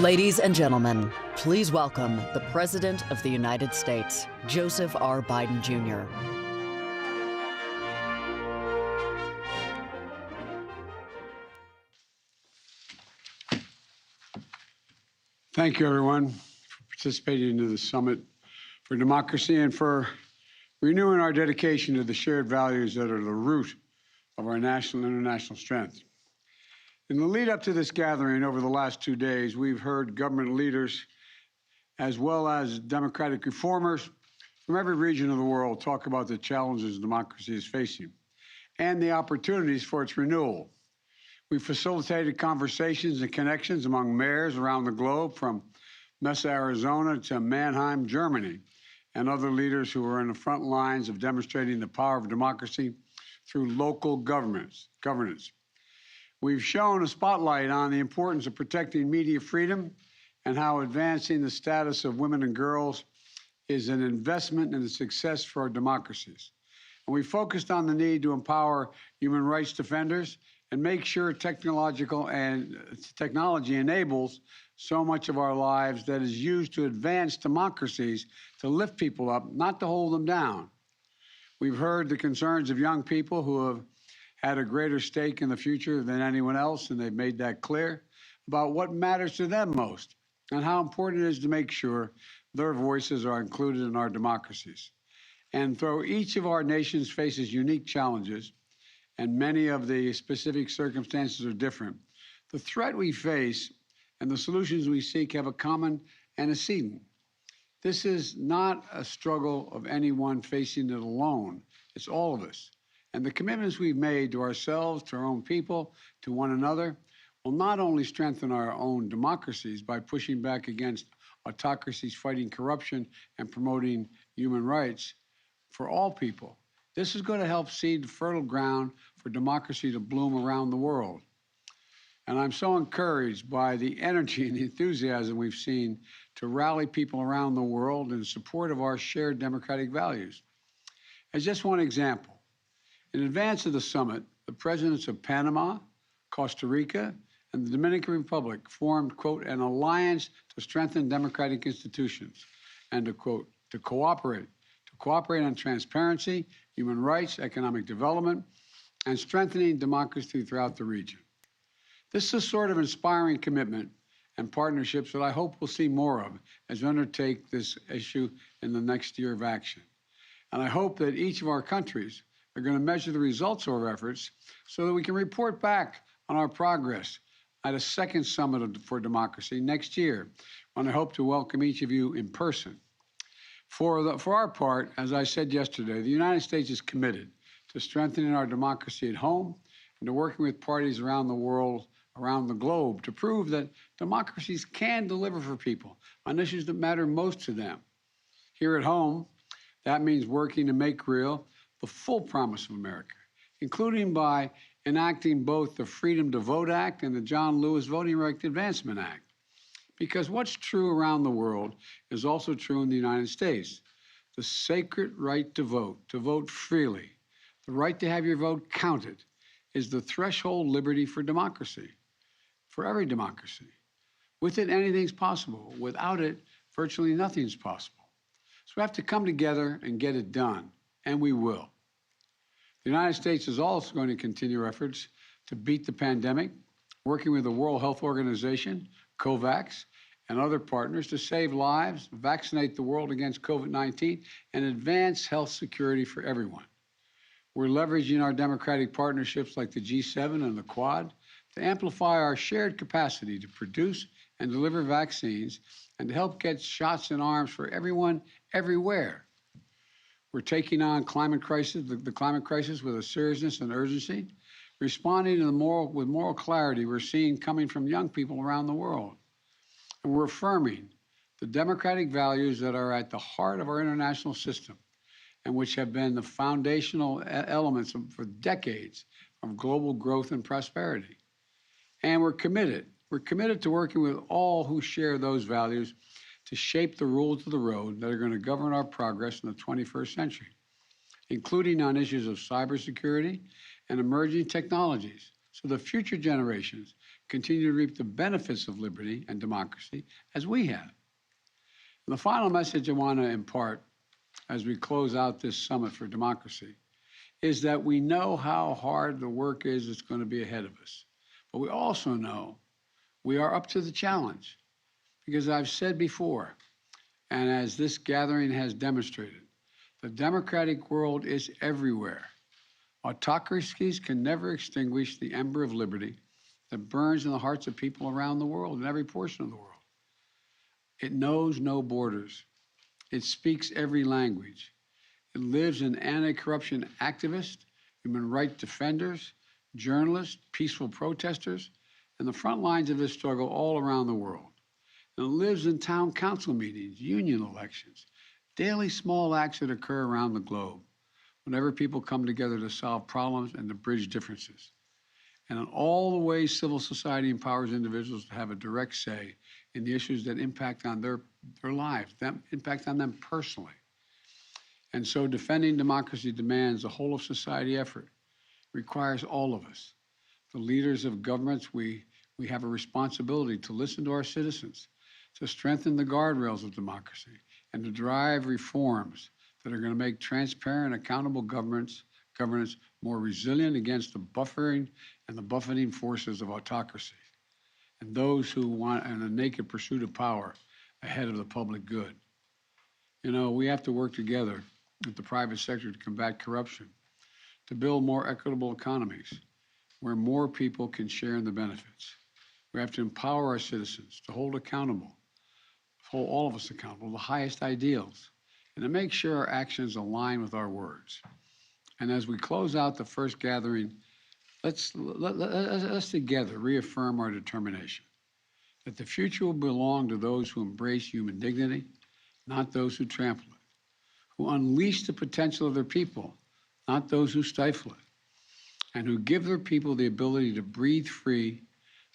Ladies and gentlemen, please welcome the President of the United States, Joseph R. Biden, Jr. Thank you, everyone, for participating in the Summit for Democracy and for renewing our dedication to the shared values that are the root of our national and international strength. In the lead up to this gathering over the last 2 days, we've heard government leaders as well as democratic reformers from every region of the world talk about the challenges democracy is facing and the opportunities for its renewal. We've facilitated conversations and connections among mayors around the globe, from Mesa, Arizona to Mannheim, Germany, and other leaders who are in the front lines of demonstrating the power of democracy through local governance. We've shown a spotlight on the importance of protecting media freedom and how advancing the status of women and girls is an investment in the success for our democracies. And we focused on the need to empower human rights defenders and make sure technology enables so much of our lives that is used to advance democracies, to lift people up, not to hold them down. We've heard the concerns of young people who have had a greater stake in the future than anyone else, and they've made that clear, about what matters to them most and how important it is to make sure their voices are included in our democracies. And though each of our nations faces unique challenges, and many of the specific circumstances are different, the threat we face and the solutions we seek have a common antecedent. This is not a struggle of anyone facing it alone. It's all of us. And the commitments we've made to ourselves, to our own people, to one another, will not only strengthen our own democracies by pushing back against autocracies, fighting corruption, and promoting human rights for all people. This is going to help seed fertile ground for democracy to bloom around the world. And I'm so encouraged by the energy and the enthusiasm we've seen to rally people around the world in support of our shared democratic values. As just one example, in advance of the summit, the presidents of Panama, Costa Rica, and the Dominican Republic formed, quote, an alliance to strengthen democratic institutions and to, quote, to cooperate on transparency, human rights, economic development, and strengthening democracy throughout the region. This is the sort of inspiring commitment and partnerships that I hope we'll see more of as we undertake this issue in the next year of action. And I hope that each of our countries are going to measure the results of our efforts so that we can report back on our progress at a second Summit for Democracy next year, when I hope to welcome each of you in person. For our part, as I said yesterday, the United States is committed to strengthening our democracy at home and to working with parties around the world, around the globe, to prove that democracies can deliver for people on issues that matter most to them. Here at home, that means working to make real the full promise of America, including by enacting both the Freedom to Vote Act and the John Lewis Voting Rights Advancement Act. Because what's true around the world is also true in the United States. The sacred right to vote freely, the right to have your vote counted, is the threshold liberty for democracy, for every democracy. With it, anything's possible. Without it, virtually nothing's possible. So we have to come together and get it done, and we will. The United States is also going to continue efforts to beat the pandemic, working with the World Health Organization, COVAX, and other partners to save lives, vaccinate the world against COVID-19, and advance health security for everyone. We're leveraging our democratic partnerships like the G7 and the Quad to amplify our shared capacity to produce and deliver vaccines and to help get shots in arms for everyone, everywhere. We're taking on the climate crisis with a seriousness and urgency, responding to with moral clarity we're seeing coming from young people around the world. And we're affirming the democratic values that are at the heart of our international system and which have been the foundational elements for decades of global growth and prosperity. And we're committed to working with all who share those values to shape the rules of the road that are going to govern our progress in the 21st century, including on issues of cybersecurity and emerging technologies so the future generations continue to reap the benefits of liberty and democracy as we have. And the final message I want to impart as we close out this Summit for Democracy is that we know how hard the work is that's going to be ahead of us. But we also know we are up to the challenge because I've said before, and as this gathering has demonstrated, the democratic world is everywhere. Autocracies can never extinguish the ember of liberty that burns in the hearts of people around the world, in every portion of the world. It knows no borders. It speaks every language. It lives in anti-corruption activists, human rights defenders, journalists, peaceful protesters, and the front lines of this struggle all around the world. And it lives in town council meetings, union elections, daily small acts that occur around the globe, whenever people come together to solve problems and to bridge differences. And in all the ways civil society empowers individuals to have a direct say in the issues that impact on their lives, that impact on them personally. And so defending democracy demands a whole of society effort, requires all of us. The leaders of governments, we have a responsibility to listen to our citizens, to strengthen the guardrails of democracy, and to drive reforms that are going to make transparent, accountable governance more resilient against the buffering and the buffeting forces of autocracy and those who want a naked pursuit of power ahead of the public good. You know, we have to work together with the private sector to combat corruption, to build more equitable economies where more people can share in the benefits. We have to empower our citizens to hold all of us accountable, the highest ideals, and to make sure our actions align with our words. And as we close out the first gathering, let's together reaffirm our determination that the future will belong to those who embrace human dignity, not those who trample it, who unleash the potential of their people, not those who stifle it, and who give their people the ability to breathe free,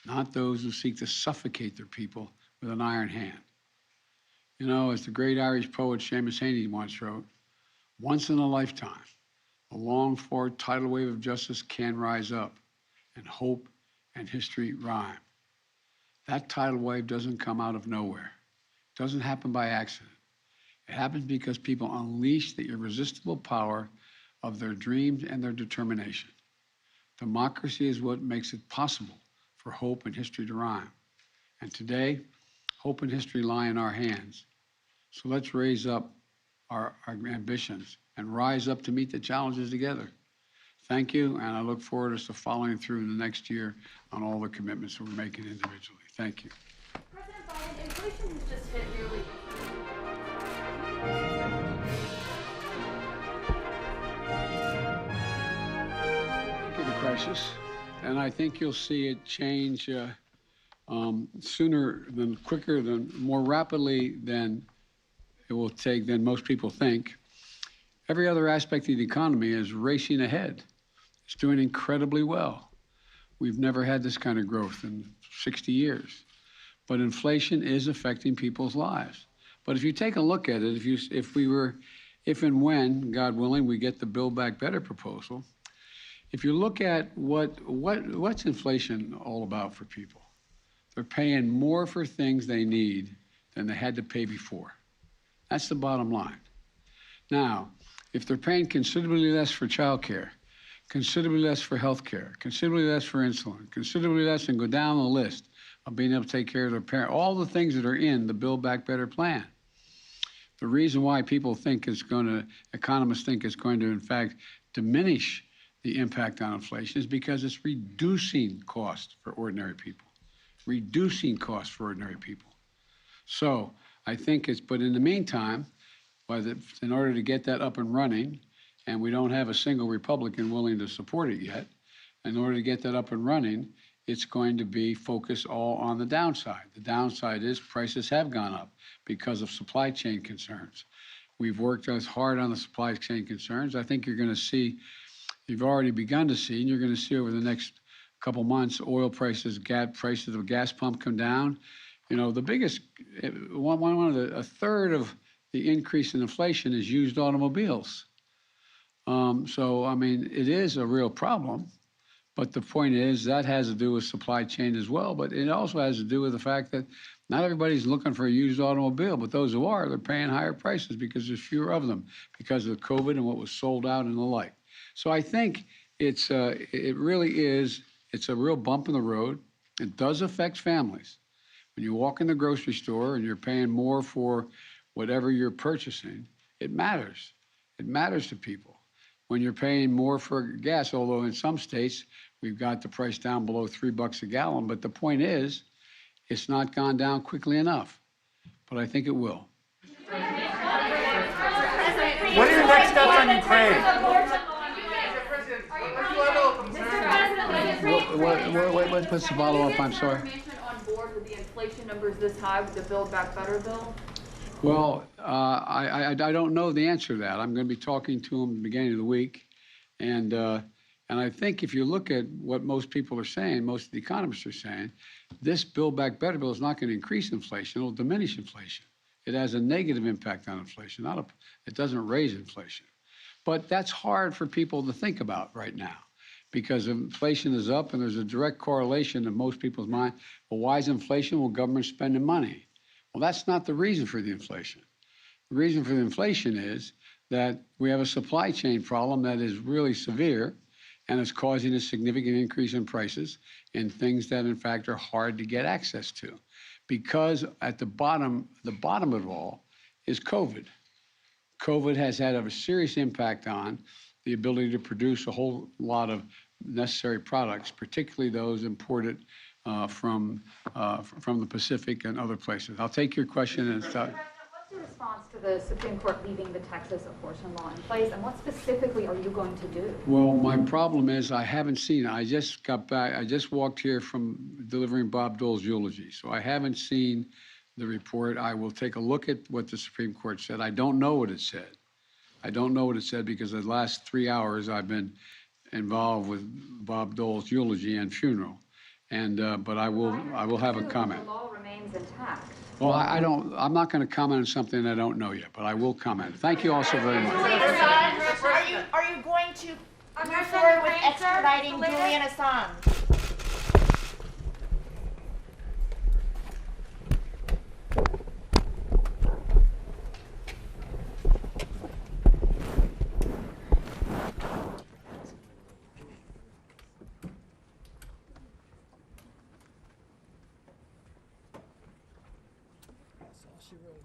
not those who seek to suffocate their people with an iron hand. You know, as the great Irish poet Seamus Heaney once wrote, once in a lifetime, a longed-for tidal wave of justice can rise up, and hope and history rhyme. That tidal wave doesn't come out of nowhere. It doesn't happen by accident. It happens because people unleash the irresistible power of their dreams and their determination. Democracy is what makes it possible for hope and history to rhyme. And today, hope and history lie in our hands. So let's raise up our ambitions and rise up to meet the challenges together. Thank you, and I look forward to following through in the next year on all the commitments that we're making individually. Thank you. President Biden, inflation has just hit nearly the crisis, and I think you'll see it change sooner than quicker than more rapidly than it will take than most people think. Every other aspect of the economy is racing ahead. It's doing incredibly well. We've never had this kind of growth in 60 years. But inflation is affecting people's lives. But if you take a look at it, if and when, God willing, we get the Build Back Better proposal, if you look at what's inflation all about for people, they're paying more for things they need than they had to pay before. That's the bottom line. Now, if they're paying considerably less for childcare, considerably less for health care, considerably less for insulin, considerably less, and go down the list of being able to take care of their parents, all the things that are in the Build Back Better plan. The reason why economists think it's going to, in fact, diminish the impact on inflation is because it's reducing costs for ordinary people. So I think but in the meantime, in order to get that up and running, and we don't have a single Republican willing to support it yet, in order to get that up and running, it's going to be focused all on the downside. The downside is prices have gone up because of supply chain concerns. We've worked as hard on the supply chain concerns. I think you've already begun to see, and you're going to see over the next couple months, oil prices, prices of gas pump come down. You know, the biggest, a third of the increase in inflation is used automobiles. So, I mean, it is a real problem, But the point is that has to do with supply chain as well, but it also has to do with the fact that not everybody's looking for a used automobile, but those who are, they're paying higher prices because there's fewer of them because of COVID and what was sold out and the like. So I think it's a real bump in the road. It does affect families. When you walk in the grocery store and you're paying more for whatever you're purchasing, it matters. It matters to people. When you're paying more for gas, although in some states we've got the price down below $3 a gallon, but the point is, it's not gone down quickly enough. But I think it will. What are your next steps on Ukraine? What's the follow-up? I'm sorry. On board with the inflation numbers this high with the Build Back Better bill? Well, I don't know the answer to that. I'm going to be talking to him at the beginning of the week. And I think if you look at what most people are saying, most of the economists are saying, this Build Back Better bill is not going to increase inflation. It'll diminish inflation. It has a negative impact on inflation. It doesn't raise inflation. But that's hard for people to think about right now because inflation is up and there's a direct correlation in most people's mind. Well, why is inflation? Well, government's spending money. Well, that's not the reason for the inflation. The reason for the inflation is that we have a supply chain problem that is really severe and is causing a significant increase in prices in things that, in fact, are hard to get access to. Because at the bottom of it all is COVID. COVID has had a serious impact on the ability to produce a whole lot of necessary products, particularly those imported from the Pacific and other places. I'll take your question and start. What's your response to the Supreme Court leaving the Texas abortion law in place, and what specifically are you going to do? Well, my problem is I haven't seen it. I just got back. I just walked here from delivering Bob Dole's eulogy, so I haven't seen the report. I will take a look at what the Supreme Court said. I don't know what it said. I don't know what it said because the last 3 hours I've been involved with Bob Dole's eulogy and funeral. But I will have a comment. The law remains intact. Well, I'm not going to comment on something I don't know yet, but I will comment. Thank you all so very much. Are you going to move forward with extraditing Julian Assange? She wrote.